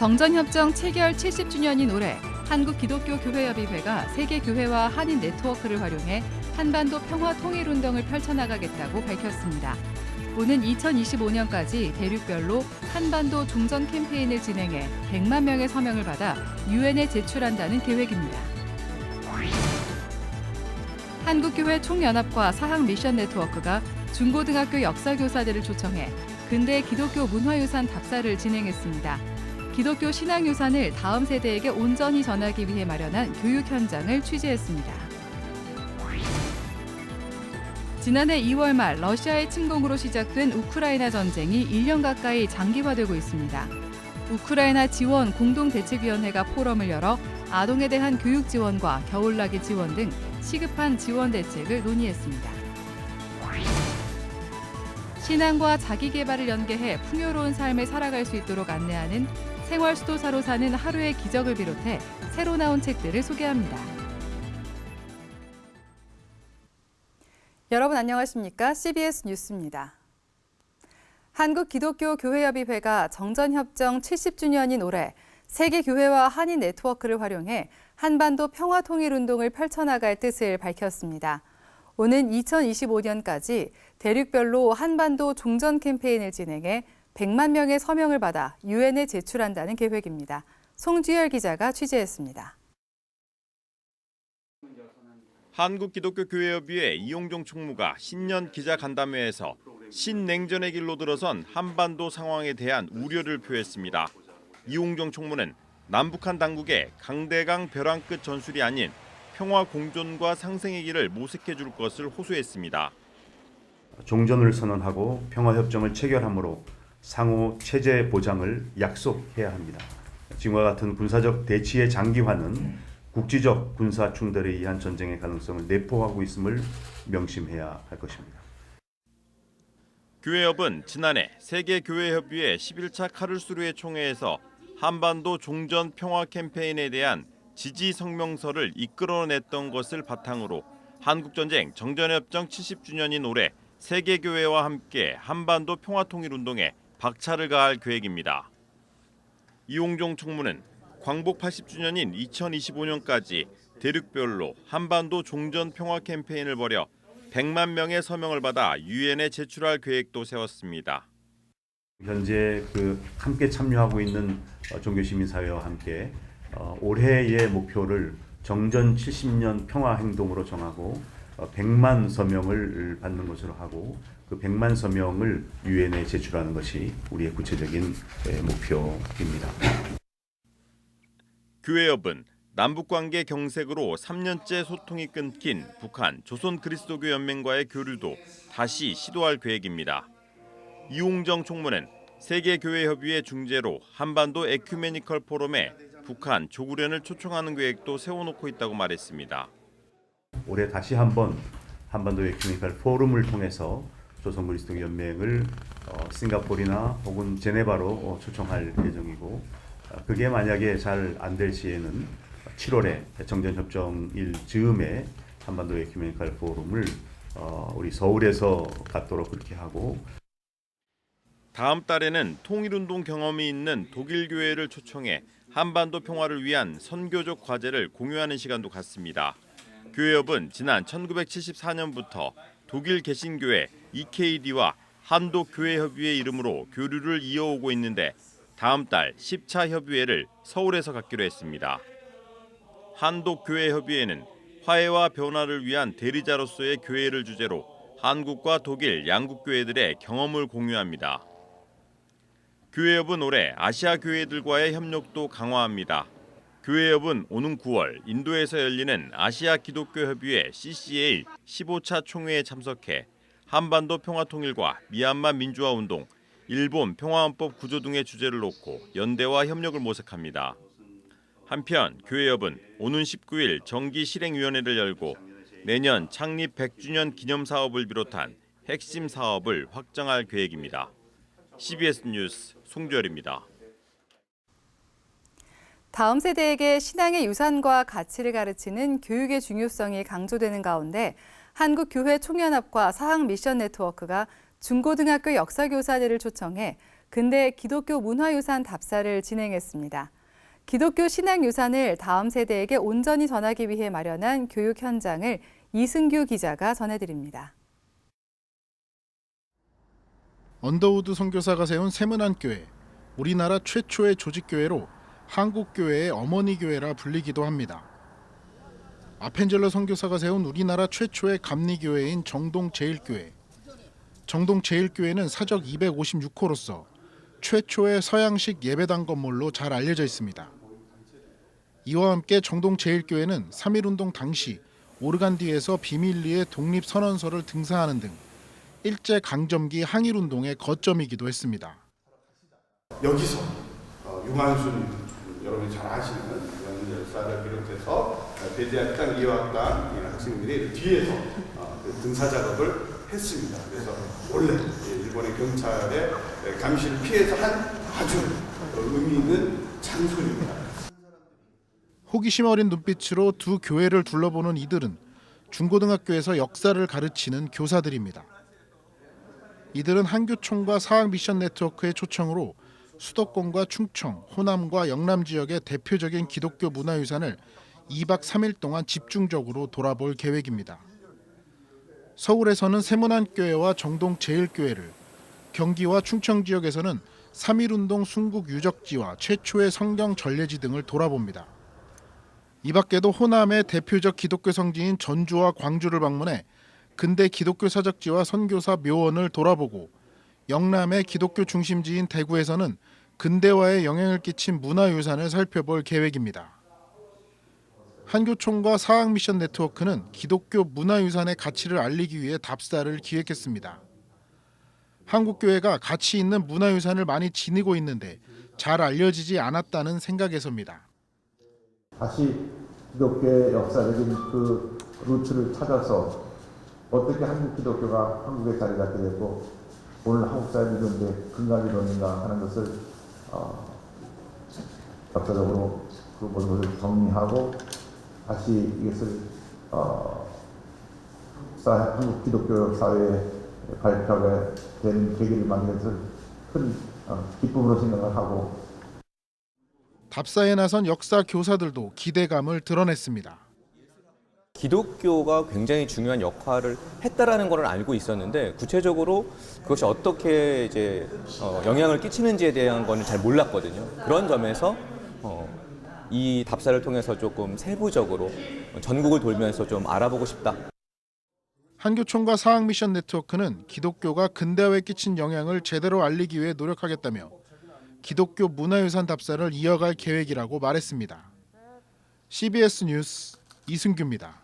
정전협정 체결 70주년인 올해 한국기독교교회협의회가 세계교회와 한인 네트워크를 활용해 한반도 평화통일운동을 펼쳐나가겠다고 밝혔습니다. 오는 2025년까지 대륙별로 한반도 종전 캠페인을 진행해 100만 명의 서명을 받아 유엔에 제출한다는 계획입니다. 한국교회 총연합과 사학미션네트워크가 중고등학교 역사교사들을 초청해 근대 기독교 문화유산 답사를 진행했습니다. 기독교 신앙유산을 다음 세대에게 온전히 전하기 위해 마련한 교육 현장을 취재했습니다. 지난해 2월 말 러시아의 침공으로 시작된 우크라이나 전쟁이 1년 가까이 장기화되고 있습니다. 우크라이나 지원 공동대책위원회가 포럼을 열어 아동에 대한 교육 지원과 겨울나기 지원 등 시급한 지원 대책을 논의했습니다. 신앙과 자기개발을 연계해 풍요로운 삶을 살아갈 수 있도록 안내하는 생활수도사로 사는 하루의 기적을 비롯해 새로 나온 책들을 소개합니다. 여러분 안녕하십니까? CBS 뉴스입니다. 한국기독교교회협의회가 정전협정 70주년인 올해 세계교회와 한인 네트워크를 활용해 한반도 평화통일운동을 펼쳐나갈 뜻을 밝혔습니다. 오는 2025년까지 대륙별로 한반도 종전 캠페인을 진행해 100만 명의 서명을 받아 유엔에 제출한다는 계획입니다. 송주열 기자가 취재했습니다. 한국기독교교회협의회 이용종 총무가 신년 기자간담회에서 신냉전의 길로 들어선 한반도 상황에 대한 우려를 표했습니다. 이용종 총무는 남북한 당국에 강대강 벼랑 끝 전술이 아닌 평화 공존과 상생의 길을 모색해 줄 것을 호소했습니다. 종전을 선언하고 평화협정을 체결함으로 상호 체제 보장을 약속해야 합니다. 지금과 같은 군사적 대치의 장기화는 국지적 군사 충돌에 의한 전쟁의 가능성을 내포하고 있음을 명심해야 할 것입니다. 교회협은 지난해 세계교회협의회 11차 카를스루해 총회에서 한반도 종전 평화 캠페인에 대한 지지 성명서를 이끌어냈던 것을 바탕으로 한국전쟁 정전협정 70주년인 올해 세계교회와 함께 한반도 평화통일운동에 박차를 가할 계획입니다. 이용종 총무는 광복 80주년인 2025년까지 대륙별로 한반도 종전 평화 캠페인을 벌여 100만 명의 서명을 받아 유엔에 제출할 계획도 세웠습니다. 현재 함께 참여하고 있는 종교시민사회와 함께 올해의 목표를 정전 70년 평화행동으로 정하고 100만 서명을 받는 것으로 하고 그 100만 서명을 유엔에 제출하는 것이 우리의 구체적인 목표입니다. 교회협은 남북관계 경색으로 3년째 소통이 끊긴 북한 조선그리스도교연맹과의 교류도 다시 시도할 계획입니다. 이용정 총무는 세계교회협의회 중재로 한반도 에큐메니컬 포럼에 북한 조국련을 초청하는 계획도 세워놓고 있다고 말했습니다. 올해 다시 한번 한반도 에큐메니컬 포럼을 통해서 조선그리스도연맹을 싱가포르나 혹은 제네바로 초청할 예정이고 그게 만약에 잘 안 될 시에는 7월에 정전협정일 즈음에 한반도 에큐메니컬 포럼을 우리 서울에서 갖도록 그렇게 하고 다음 달에는 통일운동 경험이 있는 독일 교회를 초청해 한반도 평화를 위한 선교적 과제를 공유하는 시간도 갖습니다. 교회협은 지난 1974년부터 독일 개신교회 EKD와 한독교회협의회 이름으로 교류를 이어오고 있는데 다음 달 10차 협의회를 서울에서 갖기로 했습니다. 한독교회협의회는 화해와 변화를 위한 대리자로서의 교회를 주제로 한국과 독일 양국 교회들의 경험을 공유합니다. 교회협은 올해 아시아 교회들과의 협력도 강화합니다. 교회협은 오는 9월 인도에서 열리는 아시아 기독교협의회 CCA 15차 총회에 참석해 한반도 평화통일과 미얀마 민주화운동, 일본 평화헌법 구조 등의 주제를 놓고 연대와 협력을 모색합니다. 한편 교회협은 오는 19일 정기실행위원회를 열고 내년 창립 100주년 기념사업을 비롯한 핵심 사업을 확장할 계획입니다. CBS 뉴스 송주열입니다. 다음 세대에게 신앙의 유산과 가치를 가르치는 교육의 중요성이 강조되는 가운데 한국교회 총연합과 사학미션네트워크가 중고등학교 역사교사들을 초청해 근대 기독교 문화유산 답사를 진행했습니다. 기독교 신앙유산을 다음 세대에게 온전히 전하기 위해 마련한 교육 현장을 이승규 기자가 전해드립니다. 언더우드 선교사가 세운 세문안교회, 우리나라 최초의 조직교회로 한국교회의 어머니 교회라 불리기도 합니다. 아펜젤러 선교사가 세운 우리나라 최초의 감리교회인 정동제일교회. 정동제일교회는 사적 256호로서 최초의 서양식 예배당 건물로 잘 알려져 있습니다. 이와 함께 정동제일교회는 3.1운동 당시 오르간디에서 비밀리에 독립선언서를 등사하는 등 일제강점기 항일운동의 거점이기도 했습니다. 여기서 유만순 여러분이 잘 아시는 이런 열사를 비롯해서 대대학당, 이화학당 학생들이 뒤에서 등사 작업을 했습니다. 그래서 원래 일본의 경찰의 감시를 피해서 한 아주 의미 있는 장소입니다. 호기심 어린 눈빛으로 두 교회를 둘러보는 이들은 중고등학교에서 역사를 가르치는 교사들입니다. 이들은 한교총과 사학미션 네트워크의 초청으로 수도권과 충청, 호남과 영남 지역의 대표적인 기독교 문화유산을 2박 3일 동안 집중적으로 돌아볼 계획입니다. 서울에서는 세문안교회와 정동제일교회를, 경기와 충청 지역에서는 3.1운동 순국 유적지와 최초의 성경 전례지 등을 돌아봅니다. 이 밖에도 호남의 대표적 기독교 성지인 전주와 광주를 방문해 근대 기독교 사적지와 선교사 묘원을 돌아보고, 영남의 기독교 중심지인 대구에서는 근대화에 영향을 끼친 문화유산을 살펴볼 계획입니다. 한교총과 사학미션 네트워크는 기독교 문화유산의 가치를 알리기 위해 답사를 기획했습니다. 한국교회가 가치 있는 문화유산을 많이 지니고 있는데 잘 알려지지 않았다는 생각에서입니다. 다시 기독교의 역사적인 그 루트를 찾아서 어떻게 한국 기독교가 한국에 자리 잡게 됐고 오늘 한국 사회를 이런데 근간이 있는가 하는 것을 역사적으로 그 모든 것을 정리하고 다시 이것을 한국 기독교 사회에 발표하게 된 계기를 만든 것을 큰 기쁨으로 생각을 하고 답사에 나선 역사 교사들도 기대감을 드러냈습니다. 기독교가 굉장히 중요한 역할을 했다라는 걸 알고 있었는데 구체적으로 그것이 어떻게 이제 영향을 끼치는지에 대한 거는 잘 몰랐거든요. 그런 점에서 이 답사를 통해서 조금 세부적으로 전국을 돌면서 좀 알아보고 싶다. 한교총과 사학미션 네트워크는 기독교가 근대화에 끼친 영향을 제대로 알리기 위해 노력하겠다며 기독교 문화유산 답사를 이어갈 계획이라고 말했습니다. CBS 뉴스 이승규입니다.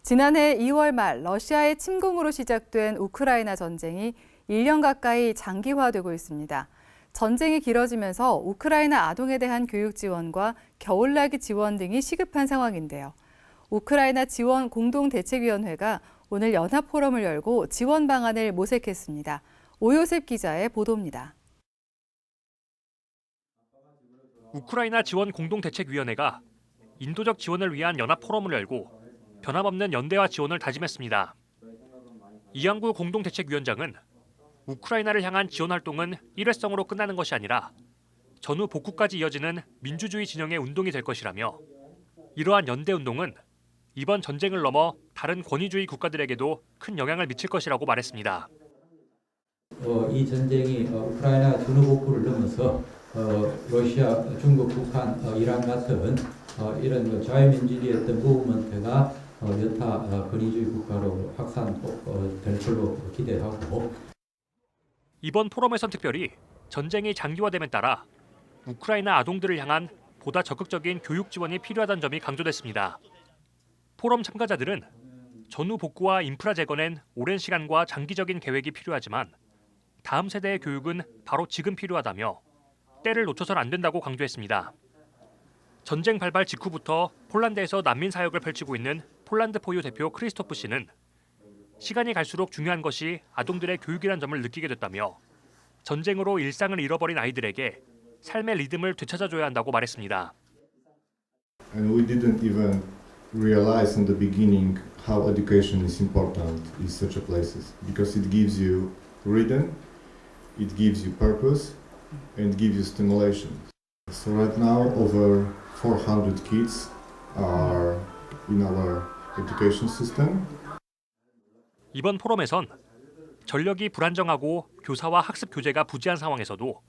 지난해 2월 말 러시아의 침공으로 시작된 우크라이나 전쟁이 1년 가까이 장기화되고 있습니다. 전쟁이 길어지면서 우크라이나 아동에 대한 교육 지원과 겨울나기 지원 등이 시급한 상황인데요. 우크라이나 지원 공동대책위원회가 오늘 연합 포럼을 열고 지원 방안을 모색했습니다. 오요셉 기자의 보도입니다. 우크라이나 지원 공동대책위원회가 인도적 지원을 위한 연합 포럼을 열고 변함없는 연대와 지원을 다짐했습니다. 이양구 공동대책위원장은 우크라이나를 향한 지원 활동은 일회성으로 끝나는 것이 아니라 전후 복구까지 이어지는 민주주의 진영의 운동이 될 것이라며 이러한 연대 운동은 이번 전쟁을 넘어 다른 권위주의 국가들에게도 큰 영향을 미칠 것이라고 말했습니다. 이 전쟁이 우크라이나 전후 복구를 넘어서 러시아, 중국, 북한, 이란 같은 이런 자유민주주의 어떤 무브먼트가 여타 권위주의 국가로 확산될 걸로 기대하고 이번 포럼에선 특별히 전쟁이 장기화됨에 따라 우크라이나 아동들을 향한 보다 적극적인 교육 지원이 필요하다는 점이 강조됐습니다. 포럼 참가자들은 전후 복구와 인프라 재건엔 오랜 시간과 장기적인 계획이 필요하지만 다음 세대의 교육은 바로 지금 필요하다며 때를 놓쳐선 안 된다고 강조했습니다. 전쟁 발발 직후부터 폴란드에서 난민 사역을 펼치고 있는 폴란드 포유 대표 크리스토프 씨는 시간이 갈수록 중요한 것이 아동들의 교육이란 점을 느끼게 됐다며 전쟁으로 일상을 잃어버린 아이들에게 삶의 리듬을 되찾아줘야 한다고 말했습니다. And we didn't even realize in the beginning how education is important in such a places because it gives you rhythm it gives you purpose and gives you stimulation. So right now over 400 kids are in our education system. 이번 포럼에선 전력이 불안정하고 교사와 학습 교재가 부재한 상황에서도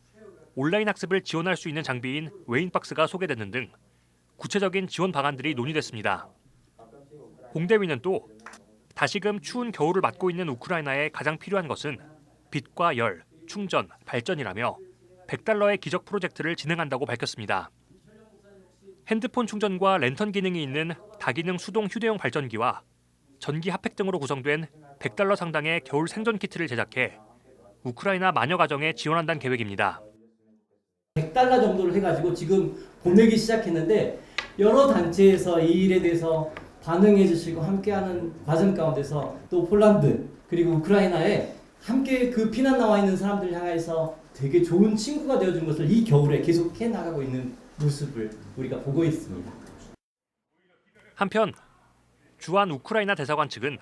온라인 학습을 지원할 수 있는 장비인 웨인박스가 소개되는 등 구체적인 지원 방안들이 논의됐습니다. 공대위는 또 다시금 추운 겨울을 맞고 있는 우크라이나에 가장 필요한 것은 빛과 열, 충전, 발전이라며 $100의 기적 프로젝트를 진행한다고 밝혔습니다. 핸드폰 충전과 랜턴 기능이 있는 다기능 수동 휴대용 발전기와 전기 핫팩 등으로 구성된 $100 상당의 겨울 생존 키트를 제작해 우크라이나 마녀 가정에 지원한다는 계획입니다. $100 정도를 해가지고 지금 보내기 시작했는데 여러 단체에서 이 일에 대해서 반응해 주시고 함께하는 과정 가운데서 또 폴란드 그리고 우크라이나에 함께 그 피난 나와 있는 사람들 향해서 되게 좋은 친구가 되어준 것을 이 겨울에 계속 해나가고 있는 모습을 우리가 보고 있습니다. 한편 주한 우크라이나 대사관 측은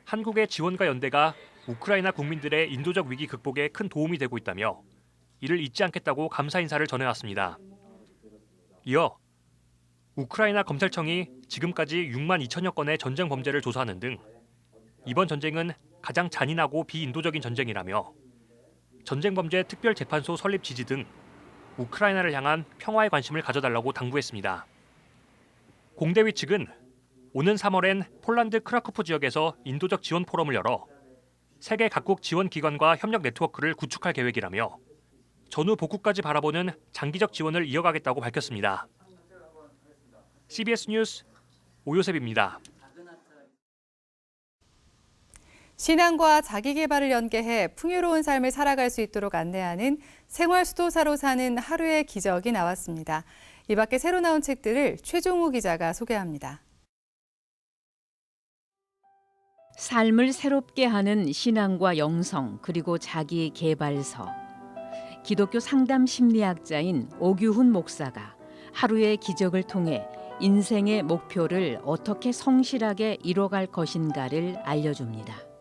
한국의 지원과 연대가 우크라이나 국민들의 인도적 위기 극복에 큰 도움이 되고 있다며 이를 잊지 않겠다고 감사 인사를 전해왔습니다. 이어 우크라이나 검찰청이 지금까지 6만 2천여 건의 전쟁 범죄를 조사하는 등 이번 전쟁은 가장 잔인하고 비인도적인 전쟁이라며 전쟁 범죄 특별재판소 설립 지지 등 우크라이나를 향한 평화에 관심을 가져달라고 당부했습니다. 공대위 측은 오는 3월엔 폴란드 크라쿠프 지역에서 인도적 지원 포럼을 열어 세계 각국 지원 기관과 협력 네트워크를 구축할 계획이라며 전후 복구까지 바라보는 장기적 지원을 이어가겠다고 밝혔습니다. CBS 뉴스 오요셉입니다. 신앙과 자기개발을 연계해 풍요로운 삶을 살아갈 수 있도록 안내하는 생활수도사로 사는 하루의 기적이 나왔습니다. 이 밖에 새로 나온 책들을 최종우 기자가 소개합니다. 삶을 새롭게 하는 신앙과 영성 그리고 자기 개발서. 기독교 상담 심리학자인 오규훈 목사가 하루의 기적을 통해 인생의 목표를 어떻게 성실하게 이뤄갈 것인가를 알려줍니다.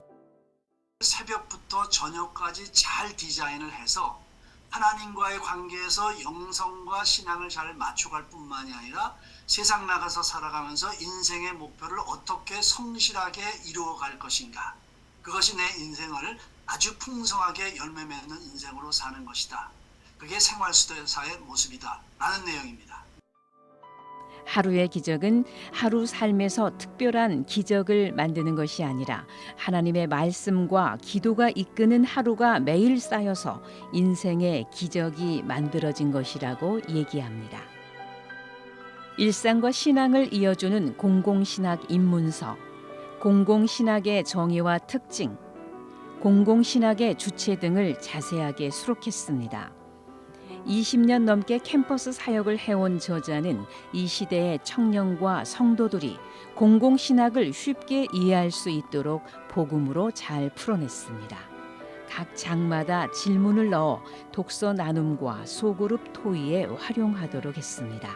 새벽부터 저녁까지 잘 디자인을 해서 하나님과의 관계에서 영성과 신앙을 잘 맞춰갈 뿐만이 아니라 세상 나가서 살아가면서 인생의 목표를 어떻게 성실하게 이루어갈 것인가. 그것이 내 인생을 아주 풍성하게 열매 맺는 인생으로 사는 것이다. 그게 생활수도사의 모습이다. 라는 내용입니다. 하루의 기적은 하루 삶에서 특별한 기적을 만드는 것이 아니라 하나님의 말씀과 기도가 이끄는 하루가 매일 쌓여서 인생의 기적이 만들어진 것이라고 얘기합니다. 일상과 신앙을 이어주는 공공신학 입문서, 공공신학의 정의와 특징, 공공신학의 주체 등을 자세하게 수록했습니다. 20년 넘게 캠퍼스 사역을 해온 저자는 이 시대의 청년과 성도들이 공공신학을 쉽게 이해할 수 있도록 복음으로 잘 풀어냈습니다. 각 장마다 질문을 넣어 독서 나눔과 소그룹 토의에 활용하도록 했습니다.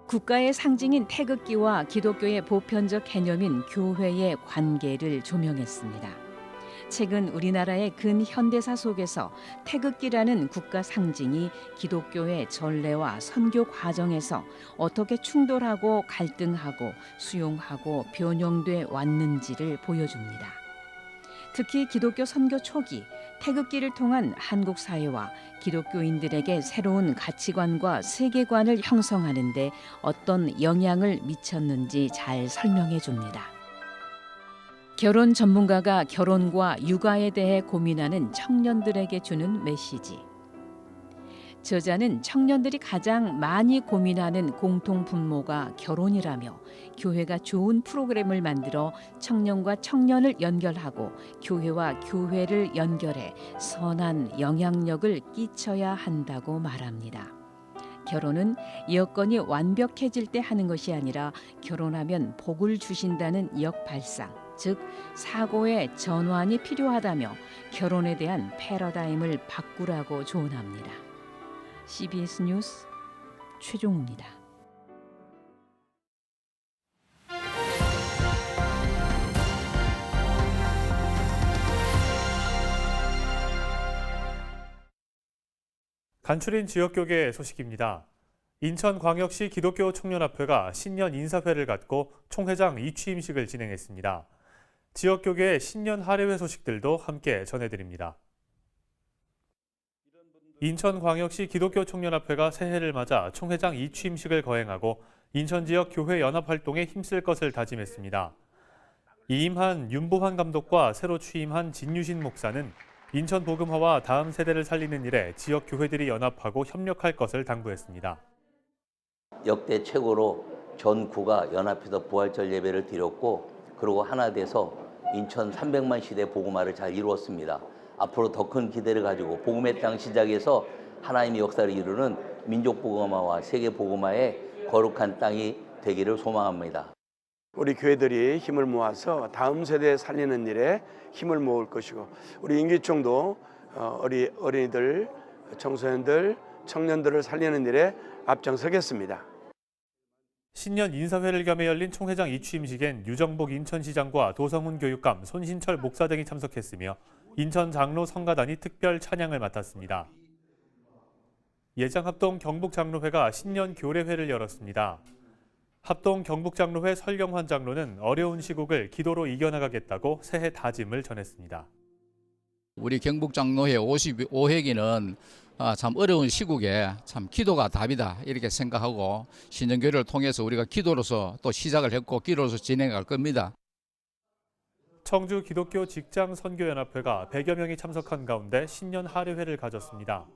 국가의 상징인 태극기와 기독교의 보편적 개념인 교회의 관계를 조명했습니다. 최근 우리나라의 근현대사 속에서 태극기라는 국가 상징이 기독교의 전례와 선교 과정에서 어떻게 충돌하고 갈등하고 수용하고 변형돼 왔는지를 보여줍니다. 특히 기독교 선교 초기 태극기를 통한 한국 사회와 기독교인들에게 새로운 가치관과 세계관을 형성하는 데 어떤 영향을 미쳤는지 잘 설명해 줍니다. 결혼 전문가가 결혼과 육아에 대해 고민하는 청년들에게 주는 메시지. 저자는 청년들이 가장 많이 고민하는 공통 분모가 결혼이라며 교회가 좋은 프로그램을 만들어 청년과 청년을 연결하고 교회와 교회를 연결해 선한 영향력을 끼쳐야 한다고 말합니다. 결혼은 여건이 완벽해질 때 하는 것이 아니라 결혼하면 복을 주신다는 역발상, 즉 사고의 전환이 필요하다며 결혼에 대한 패러다임을 바꾸라고 조언합니다. CBS 뉴스 최종우입니다. 간추린 지역교계 소식입니다. 인천광역시 기독교 청년합회가 신년 인사회를 갖고 총회장 이취임식을 진행했습니다. 지역교계의 신년 할애회 소식들도 함께 전해드립니다. 인천광역시 기독교 청년합회가 새해를 맞아 총회장 이취임식을 거행하고 인천 지역 교회 연합 활동에 힘쓸 것을 다짐했습니다. 이임한 윤보환 감독과 새로 취임한 진유신 목사는 인천 복음화와 다음 세대를 살리는 일에 지역 교회들이 연합하고 협력할 것을 당부했습니다. 역대 최고로 전 구가 연합해서 부활절 예배를 드렸고 그리고 하나 돼서 인천 300만 시대 복음화를 잘 이루었습니다. 앞으로 더 큰 기대를 가지고 복음의 땅 시작에서 하나님의 역사를 이루는 민족 복음화와 세계 복음화의 거룩한 땅이 되기를 소망합니다. 우리 교회들이 힘을 모아서 다음 세대 살리는 일에 힘을 모을 것이고 우리 임기총도 어린이들, 청소년들, 청년들을 살리는 일에 앞장서겠습니다. 신년 인사회를 겸해 열린 총회장 이취임식엔 유정복 인천시장과 도성훈 교육감, 손신철 목사 등이 참석했으며 인천 장로 성가단이 특별 찬양을 맡았습니다. 예장합동 경북장로회가 신년 교례회를 열었습니다. 합동 경북장로회 설경환 장로는 어려운 시국을 기도로 이겨나가겠다고 새해 다짐을 전했습니다. 우리 경북장로회 55회기는 참 어려운 시국에 참 기도가 답이다 이렇게 생각하고 신년교회를 통해서 우리가 기도로서 또 시작을 했고 기도로서 진행할 겁니다. 청주 기독교 직장선교연합회가 100여 명이 참석한 가운데 신년 할애회를 가졌습니다.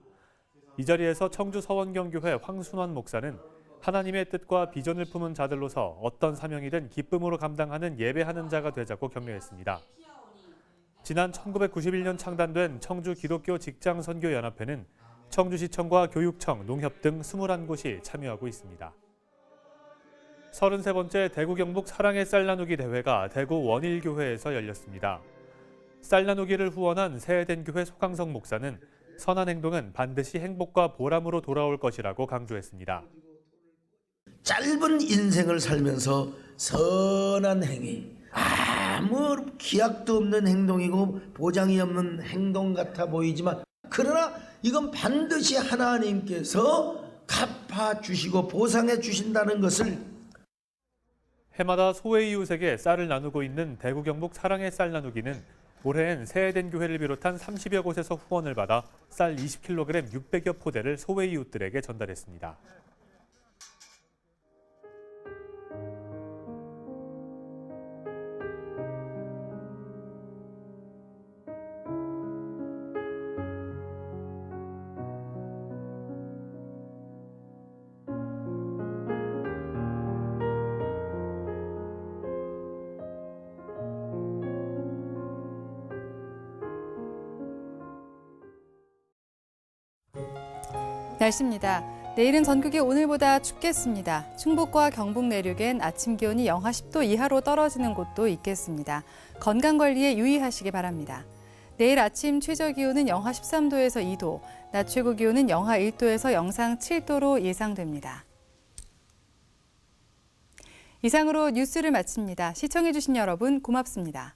이 자리에서 청주 서원경교회 황순환 목사는 하나님의 뜻과 비전을 품은 자들로서 어떤 사명이든 기쁨으로 감당하는 예배하는 자가 되자고 격려했습니다. 지난 1991년 창단된 청주 기독교 직장선교연합회는 청주시청과 교육청, 농협 등 21곳이 참여하고 있습니다. 33번째 대구 경북 사랑의 쌀 나누기 대회가 대구 원일교회에서 열렸습니다. 쌀 나누기를 후원한 새해된 교회 소강성 목사는 선한 행동은 반드시 행복과 보람으로 돌아올 것이라고 강조했습니다. 짧은 인생을 살면서 선한 행위, 아무 기약도 없는 행동이고 보장이 없는 행동 같아 보이지만 그러나 이건 반드시 하나님께서 갚아주시고 보상해 주신다는 것을 해마다 소외 이웃에게 쌀을 나누고 있는 대구 경북 사랑의 쌀 나누기는 올해엔 새해된 교회를 비롯한 30여 곳에서 후원을 받아 쌀 20kg 600여 포대를 소외 이웃들에게 전달했습니다. 날씨입니다. 내일은 전국이 오늘보다 춥겠습니다. 충북과 경북 내륙엔 아침 기온이 영하 10도 이하로 떨어지는 곳도 있겠습니다. 건강관리에 유의하시기 바랍니다. 내일 아침 최저 기온은 영하 13도에서 2도, 낮 최고 기온은 영하 1도에서 영상 7도로 예상됩니다. 이상으로 뉴스를 마칩니다. 시청해주신 여러분 고맙습니다.